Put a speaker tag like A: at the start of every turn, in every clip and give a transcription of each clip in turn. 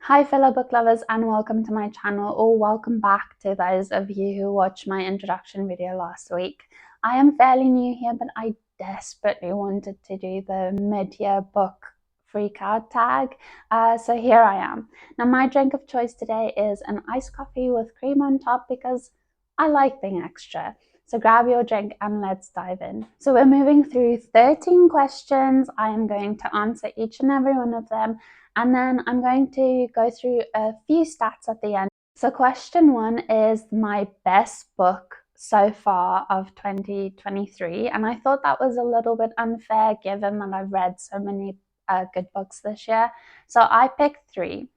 A: Hi fellow book lovers, and welcome to my channel, or welcome back to those of you who watched my introduction video last week. I am fairly new here, but I desperately wanted to do the mid-year book freak out tag, so here I am. Now my drink of choice today is an iced coffee with cream on top because I like being extra. So grab your drink and let's dive in. So we're moving through 13 questions. I am going to answer each and every one of them, and then I'm going to go through a few stats at the end. So question one is my best book so far of 2023. And I thought that was a little bit unfair given that I've read so many good books this year. So I picked three.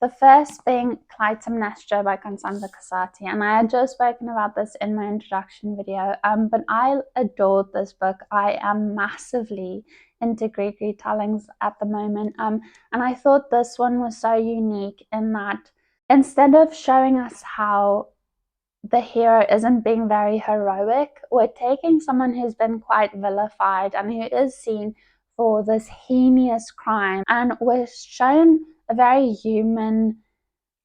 A: The first being Clytemnestra by Constanza Casati, and I had just spoken about this in my introduction video, but I adored this book. I am massively into Greek retellings at the moment, and I thought this one was so unique in that instead of showing us how the hero isn't being very heroic, we're taking someone who's been quite vilified and who is seen for this heinous crime, and we're shown a very human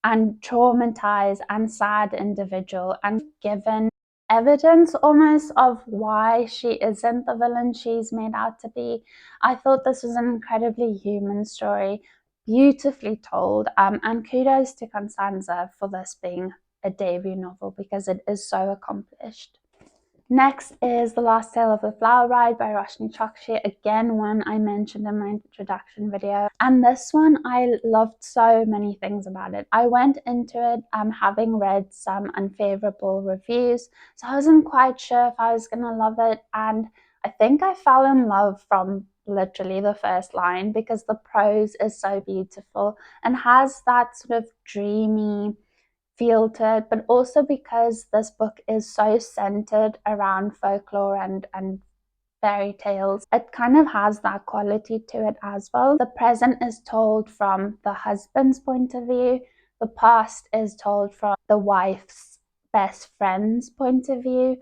A: and traumatized and sad individual and given evidence almost of why she isn't the villain she's made out to be. I thought this was an incredibly human story, beautifully told, and kudos to Constanza for this being a debut novel because it is so accomplished. Next is The Last Tale of the Flower Bride by Roshni Chokshi, again one I mentioned in my introduction video. And this one, I loved so many things about it. I went into it having read some unfavorable reviews, so I wasn't quite sure if I was going to love it, and I think I fell in love from literally the first line because the prose is so beautiful and has that sort of dreamy feel to it, but also because this book is so centered around folklore and fairy tales, it kind of has that quality to it as well. The present is told from the husband's point of view, the past is told from the wife's best friend's point of view.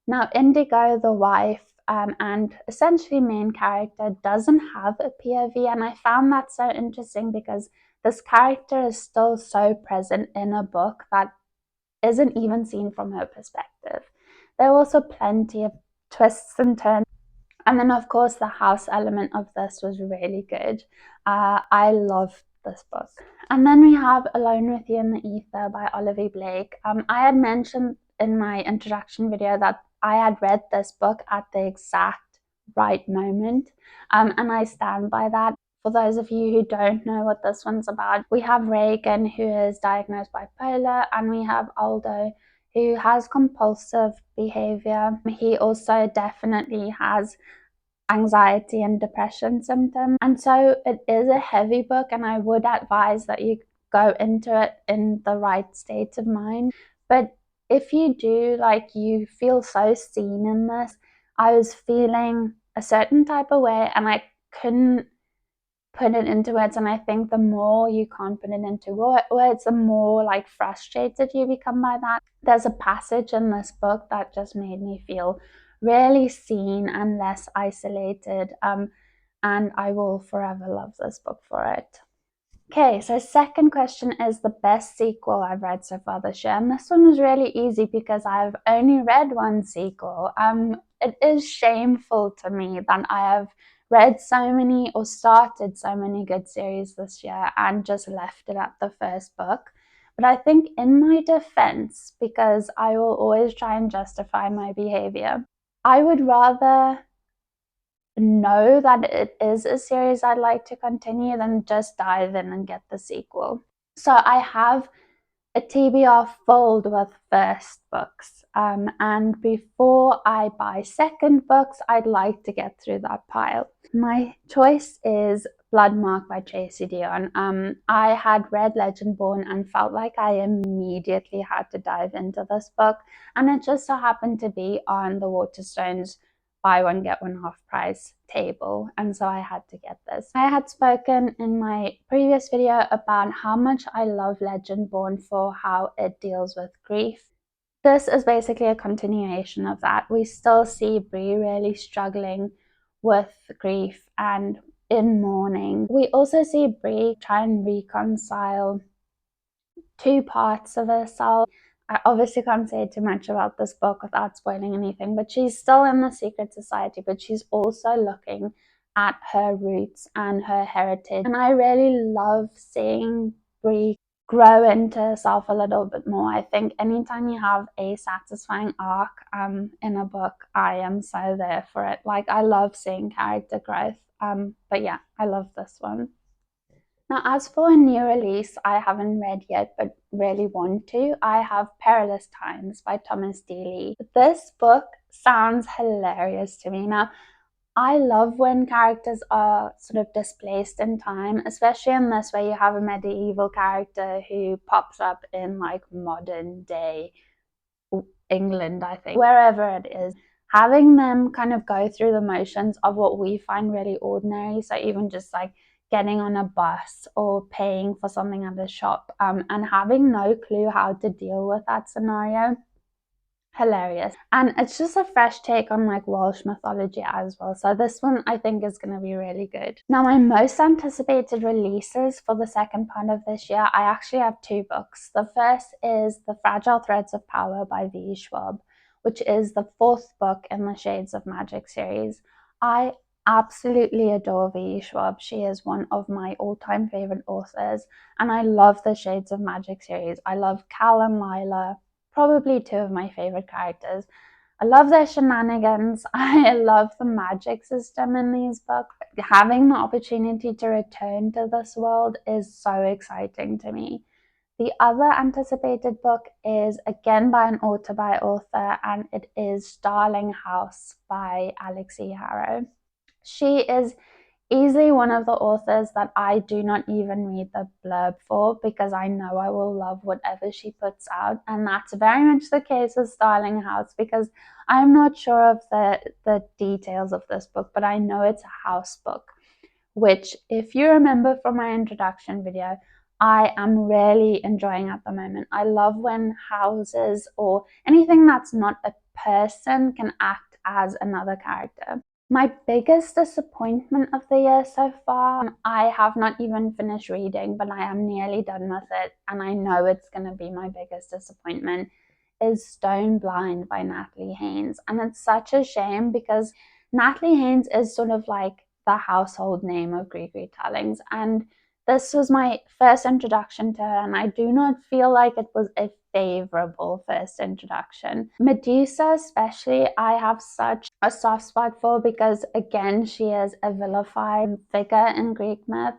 A: Now Indigo, the wife, and essentially main character, doesn't have a POV, and I found that so interesting because this character is still so present in a book that isn't even seen from her perspective. There are also plenty of twists and turns. And then, of course, the house element of this was really good. I loved this book. And then we have Alone with You in the Ether by Olivia Blake. I had mentioned in my introduction video that I had read this book at the exact right moment, and I stand by that. For those of you who don't know what this one's about, we have Reagan, who is diagnosed bipolar, and we have Aldo, who has compulsive behavior. He also definitely has anxiety and depression symptoms. And so it is a heavy book, and I would advise that you go into it in the right state of mind. But if you do, like, you feel so seen in this, I was feeling a certain type of way and I couldn't put it into words, and I think the more you can't put it into words, the more like frustrated you become by that. There's a passage in this book that just made me feel really seen and less isolated, and I will forever love this book for it. Okay, so second question is the best sequel I've read so far this year, and this one was really easy because I've only read one sequel. It is shameful to me that I have read so many or started so many good series this year and just left it at the first book. But I think in my defense, because I will always try and justify my behavior, I would rather know that it is a series I'd like to continue than just dive in and get the sequel. So I have a TBR filled with first books, and before I buy second books, I'd like to get through that pile. My choice is Bloodmark by Tracy Deonn. I had read Legendborn and felt like I immediately had to dive into this book, and it just so happened to be on the Waterstones buy one get one half price table, and so I had to get this. I had spoken in my previous video about how much I love Legendborn for how it deals with grief. This is basically a continuation of that. We still see Bree really struggling with grief, and in mourning. We also see Brie try and reconcile two parts of herself. I obviously can't say too much about this book without spoiling anything, but she's still in the secret society, but she's also looking at her roots and her heritage. And I really love seeing Brie grow into herself a little bit more. I think anytime you have a satisfying arc in a book, I am so there for it. Like, I love seeing character growth. But yeah, I love this one. Now, as for a new release I haven't read yet but really want to, I have Perilous Times by Thomas Dealey. This book sounds hilarious to me. Now, I love when characters are sort of displaced in time, especially in this where you have a medieval character who pops up in like modern day England, I think, wherever it is, having them kind of go through the motions of what we find really ordinary. So even just like getting on a bus or paying for something at a shop, and having no clue how to deal with that scenario. Hilarious. And it's just a fresh take on like Welsh mythology as well. So this one I think is going to be really good. Now, my most anticipated releases for the second part of this year, I actually have two books. The first is The Fragile Threads of Power by V. Schwab, which is the fourth book in the Shades of Magic series. I absolutely adore V. Schwab. She is one of my all-time favorite authors, and I love the Shades of Magic series. I love Cal and Lila, probably two of my favorite characters. I love their shenanigans. I love the magic system in these books. Having the opportunity to return to this world is so exciting to me. The other anticipated book is again by an author author, and it is Starling House by Alexi Harrow. She is easily one of the authors that I do not even read the blurb for because I know I will love whatever she puts out. And that's very much the case with Starling House because I'm not sure of the details of this book, but I know it's a house book, which, if you remember from my introduction video, I am really enjoying at the moment. I love when houses or anything that's not a person can act as another character. My biggest disappointment of the year so far, I have not even finished reading, but I am nearly done with it, and I know it's going to be my biggest disappointment, is Stone Blind by Natalie Haynes. And it's such a shame because Natalie Haynes is sort of like the household name of Greek retellings, and this was my first introduction to her, and I do not feel like it was a favorable first introduction. Medusa, especially, I have such a soft spot for because, again, she is a vilified figure in Greek myth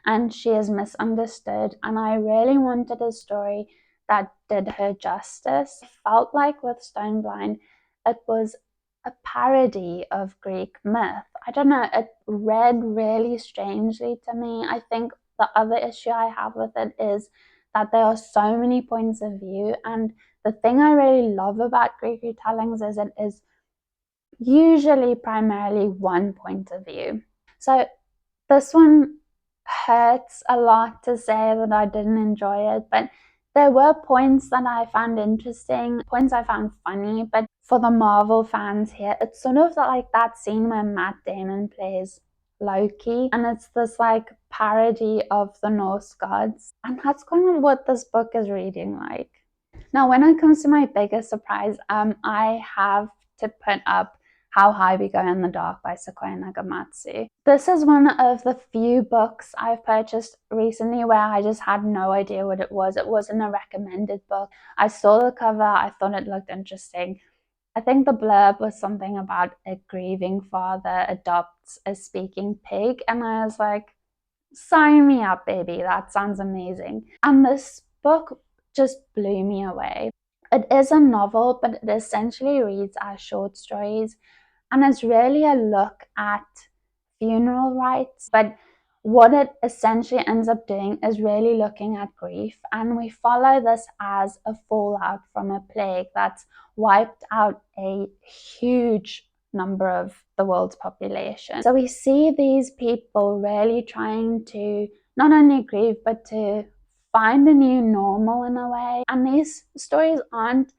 A: and she is misunderstood. And I really wanted a story that did her justice. I felt like with Stone Blind, it was a parody of Greek myth. I don't know, it read really strangely to me. I think the other issue I have with it is that there are so many points of view, and the thing I really love about Greek retellings is it is usually primarily one point of view. So this one hurts a lot to say that I didn't enjoy it, but there were points that I found interesting, points I found funny, but for the Marvel fans here, it's sort of like that scene where Matt Damon plays Loki, and it's this like parody of the Norse gods, and that's kind of what this book is reading like. Now, when it comes to my biggest surprise, I have to put up How High We Go in the Dark by Sequoia Nagamatsu. This is one of the few books I've purchased recently where I just had no idea what it was. It wasn't a recommended book. I saw the cover, I thought it looked interesting. I think the blurb was something about a grieving father adopts a speaking pig, and I was like, sign me up, baby. That sounds amazing. And this book just blew me away. It is a novel, but it essentially reads as short stories, and it's really a look at funeral rites. But what it essentially ends up doing is really looking at grief, and we follow this as a fallout from a plague that's wiped out a huge number of the world's population. So we see these people really trying to not only grieve but to find a new normal in a way. And these stories aren't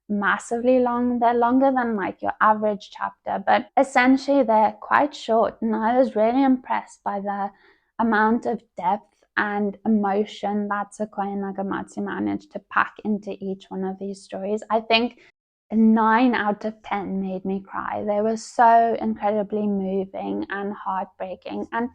A: massively long. They're longer than like your average chapter, but essentially they're quite short. And I was really impressed by the amount of depth and emotion that Sequoia Nagamatsu managed to pack into each one of these stories. I think 9 out of 10 made me cry. They were so incredibly moving and heartbreaking. And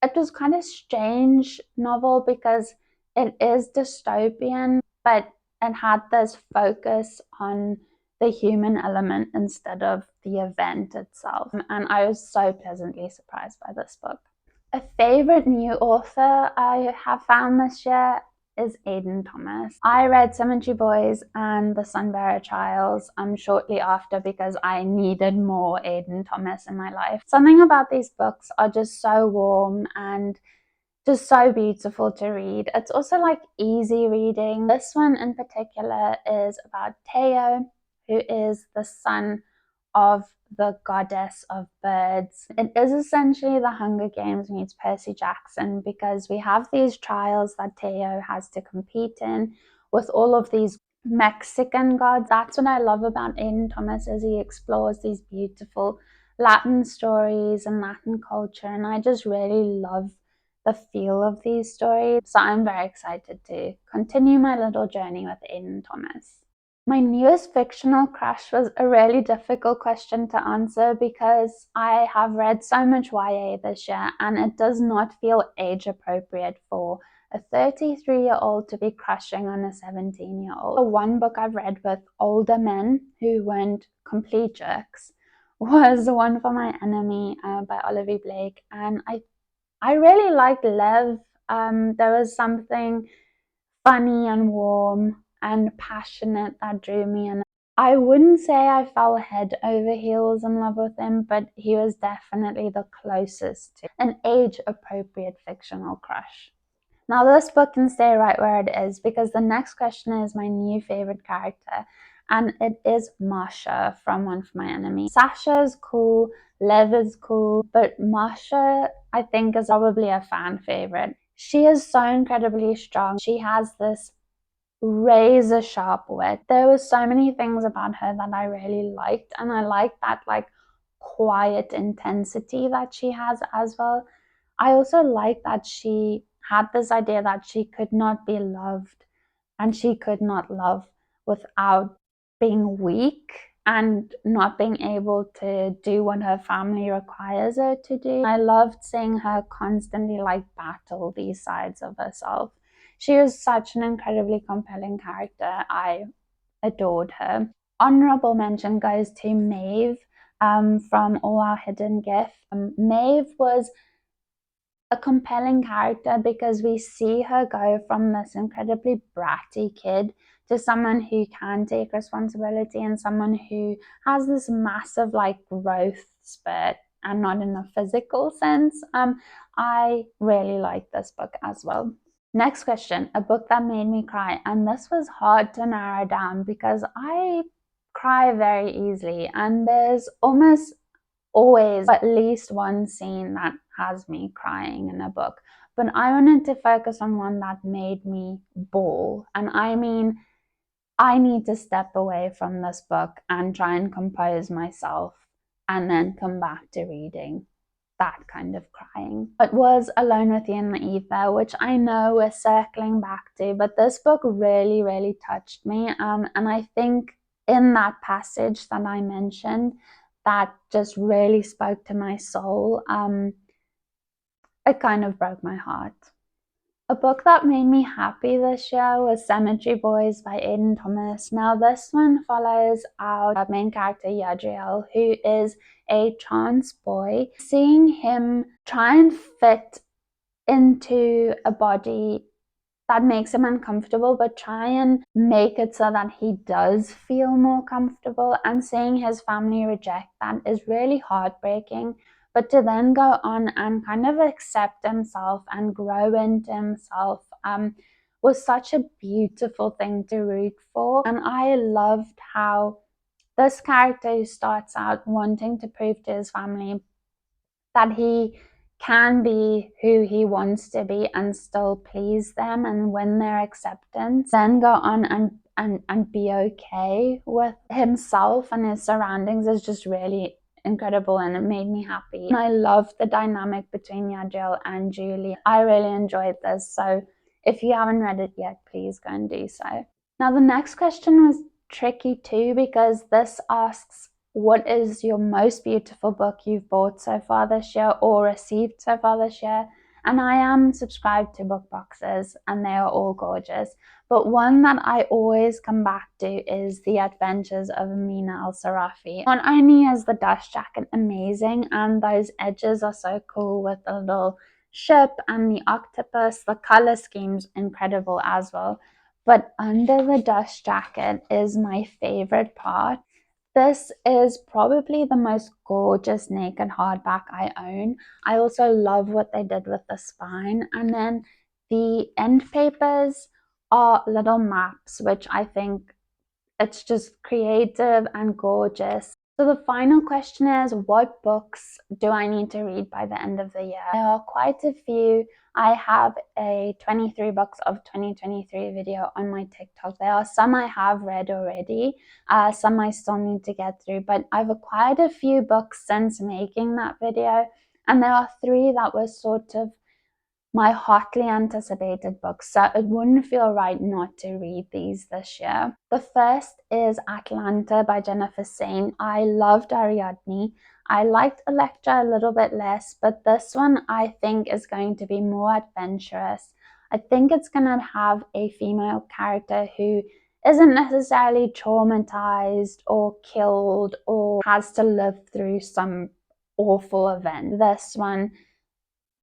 A: it was kind of strange novel because it is dystopian, but it had this focus on the human element instead of the event itself. And I was so pleasantly surprised by this book. A favorite new author I have found this year is Aidan Thomas. I read Cemetery Boys and The Sunbearer Trials shortly after because I needed more Aidan Thomas in my life. Something about these books are just so warm and just so beautiful to read. It's also like easy reading. This one in particular is about Teo, who is the son of the goddess of birds. It is essentially the Hunger Games meets Percy Jackson because we have these trials that Teo has to compete in with all of these Mexican gods. That's what I love about Aidan Thomas, is he explores these beautiful Latin stories and Latin culture, and I just really love the feel of these stories. So I'm very excited to continue my little journey with Aidan Thomas. My newest fictional crush was a really difficult question to answer because I have read so much YA this year and it does not feel age appropriate for a 33-year-old to be crushing on a 17-year-old. The one book I've read with older men who weren't complete jerks was One for My Enemy by Olivia Blake, and I really liked Lev. There was something funny and warm and passionate that drew me in. I wouldn't say I fell head over heels in love with him, but he was definitely the closest to an age appropriate fictional crush. Now, this book can stay right where it is because the next question is my new favorite character, and it is Masha from One for My Enemy. Sasha is cool, Lev is cool, but Masha, I think, is probably a fan favorite. She is so incredibly strong. She has this razor sharp wit. There were so many things about her that I really liked, and I liked that like quiet intensity that she has as well. I also like that she had this idea that she could not be loved and she could not love without being weak and not being able to do what her family requires her to do. I loved seeing her constantly like battle these sides of herself. She was such an incredibly compelling character. I adored her. Honorable mention goes to Maeve from All Our Hidden Gift. Maeve was a compelling character because we see her go from this incredibly bratty kid to someone who can take responsibility and someone who has this massive like growth spurt, and not in a physical sense. I really like this book as well. Next question, a book that made me cry, and this was hard to narrow down because I cry very easily, and there's almost always at least one scene that has me crying in a book. But I wanted to focus on one that made me bawl. And I mean, I need to step away from this book and try and compose myself and then come back to reading that kind of crying. It was Alone with You in the Ether, which I know we're circling back to, but this book really, really touched me. And I think in that passage that I mentioned, that just really spoke to my soul. It kind of broke my heart. A book that made me happy this year was Cemetery Boys by Aidan Thomas. Now, this one follows our main character, Yadriel, who is a trans boy. Seeing him try and fit into a body that makes him uncomfortable, but try and make it so that he does feel more comfortable, and seeing his family reject that is really heartbreaking. But to then go on and kind of accept himself and grow into himself was such a beautiful thing to root for. And I loved how this character who starts out wanting to prove to his family that he can be who he wants to be and still please them and win their acceptance, then go on and and be okay with himself and his surroundings is just really incredible, and it made me happy. And I love the dynamic between Yadriel and Julie. I really enjoyed this, so if you haven't read it yet, please go and do so. Now the next question was tricky too, because this asks, what is your most beautiful book you've bought so far this year or received so far this year? And I am subscribed to book boxes and they are all gorgeous. But one that I always come back to is The Adventures of Amina Al-Sarafi. Not only is the dust jacket amazing and those edges are so cool with the little ship and the octopus, the color scheme's incredible as well. But under the dust jacket is my favorite part. This is probably the most gorgeous naked hardback I own. I also love what they did with the spine. And then the end papers are little maps, which I think it's just creative and gorgeous. So the final question is, what books do I need to read by the end of the year? There are quite a few. I have a 23 books of 2023 video on my TikTok. There are some I have read already, some I still need to get through, but I've acquired a few books since making that video, and there are 3 that were sort of my hotly anticipated books, so it wouldn't feel right not to read these this year. The first is Atlanta by Jennifer Saint. I loved Ariadne. I liked Electra a little bit less, but this one I think is going to be more adventurous. I think it's going to have a female character who isn't necessarily traumatized or killed or has to live through some awful event. This one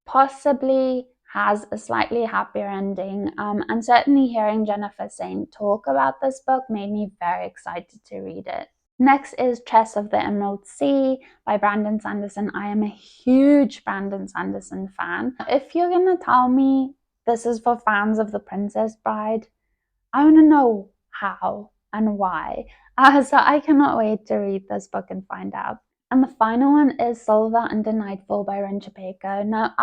A: possibly has a slightly happier ending, and certainly hearing Jennifer Saint talk about this book made me very excited to read it. Next is Chess of the Emerald Sea by Brandon Sanderson. I am a huge Brandon Sanderson fan. If you're gonna tell me this is for fans of The Princess Bride, I want to know how and why. So I cannot wait to read this book and find out. And the final one is Silver Under Nightfall by Ren Chapeko. Now,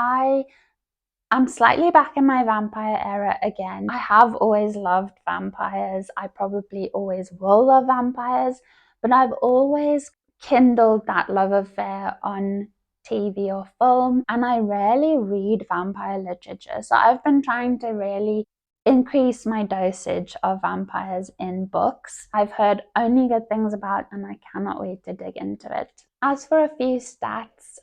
A: I'm slightly back in my vampire era again. I have always loved vampires. I probably always will love vampires, but I've always kindled that love affair on TV or film, and I rarely read vampire literature. So I've been trying to really increase my dosage of vampires in books. I've heard only good things about, and I cannot wait to dig into it. As for a few stats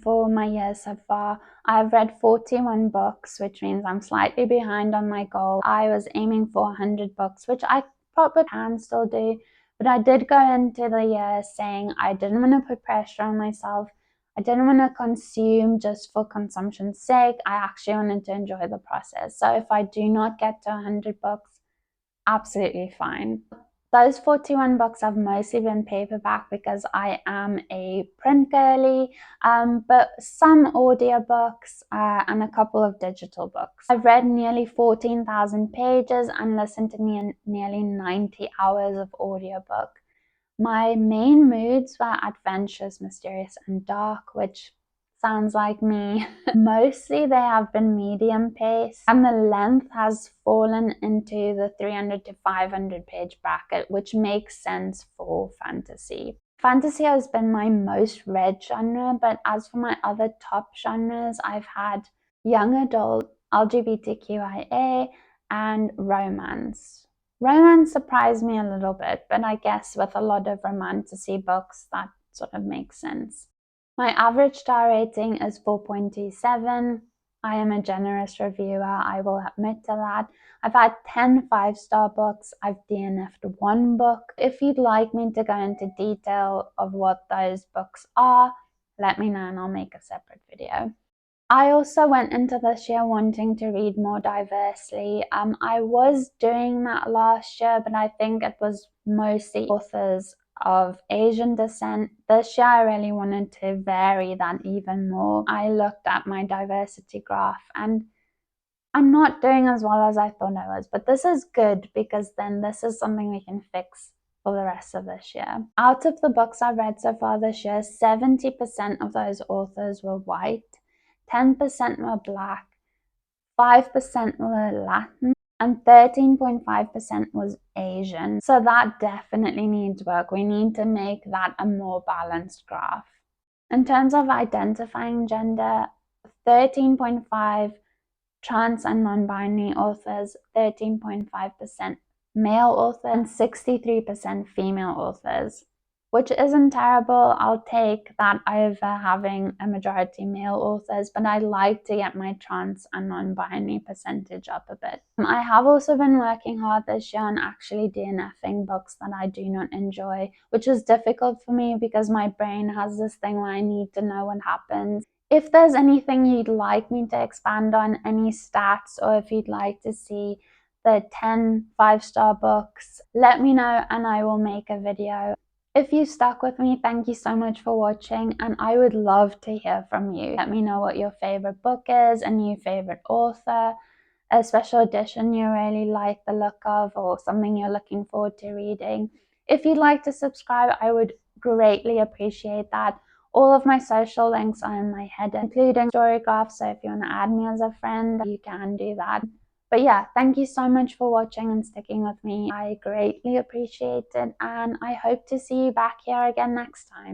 A: for my year so far, I've read 41 books, which means I'm slightly behind on my goal. I was aiming for 100 books, which I probably can still do, but I did go into the year saying I didn't want to put pressure on myself. I didn't want to consume just for consumption's sake. I actually wanted to enjoy the process. So if I do not get to 100 books, absolutely fine. Those 41 books have mostly been paperback because I am a print girly, but some audiobooks and a couple of digital books. I've read nearly 14,000 pages and listened to nearly 90 hours of audiobook. My main moods were adventurous, mysterious, and dark, which sounds like me. Mostly they have been medium paced, and the length has fallen into the 300 to 500 page bracket, which makes sense for fantasy. Fantasy has been my most read genre, but as for my other top genres, I've had young adult, LGBTQIA, and romance. Romance surprised me a little bit, but I guess with a lot of romantasy books, that sort of makes sense. My average star rating is 4.27. I am a generous reviewer, I will admit to that. I've had 10 5-star books. I've DNF'd 1 book. If you'd like me to go into detail of what those books are, let me know and I'll make a separate video. I also went into this year wanting to read more diversely. I was doing that last year, but I think it was mostly authors of Asian descent. This year I really wanted to vary that even more. I looked at my diversity graph and I'm not doing as well as I thought I was, but this is good because then this is something we can fix for the rest of this year. Out of the books I've read so far this year, 70% of those authors were white, 10% were Black, 5% were Latin, and 13.5% was Asian. So that definitely needs work. We need to make that a more balanced graph. In terms of identifying gender, 13.5 trans and non-binary authors, 13.5% male authors, and 63% female authors, which isn't terrible. I'll take that over having a majority male authors, but I'd like to get my trans and non-binary percentage up a bit. I have also been working hard this year on actually DNFing books that I do not enjoy, which is difficult for me because my brain has this thing where I need to know what happens. If there's anything you'd like me to expand on, any stats, or if you'd like to see the 10 5-star books, let me know and I will make a video. If you stuck with me, thank you so much for watching, and I would love to hear from you. Let me know what your favorite book is, a new favorite author, a special edition you really like the look of, or something you're looking forward to reading. If you'd like to subscribe, I would greatly appreciate that. All of my social links are in my header, including Storygraph, so if you want to add me as a friend, you can do that. But yeah, thank you so much for watching and sticking with me. I greatly appreciate it, and I hope to see you back here again next time.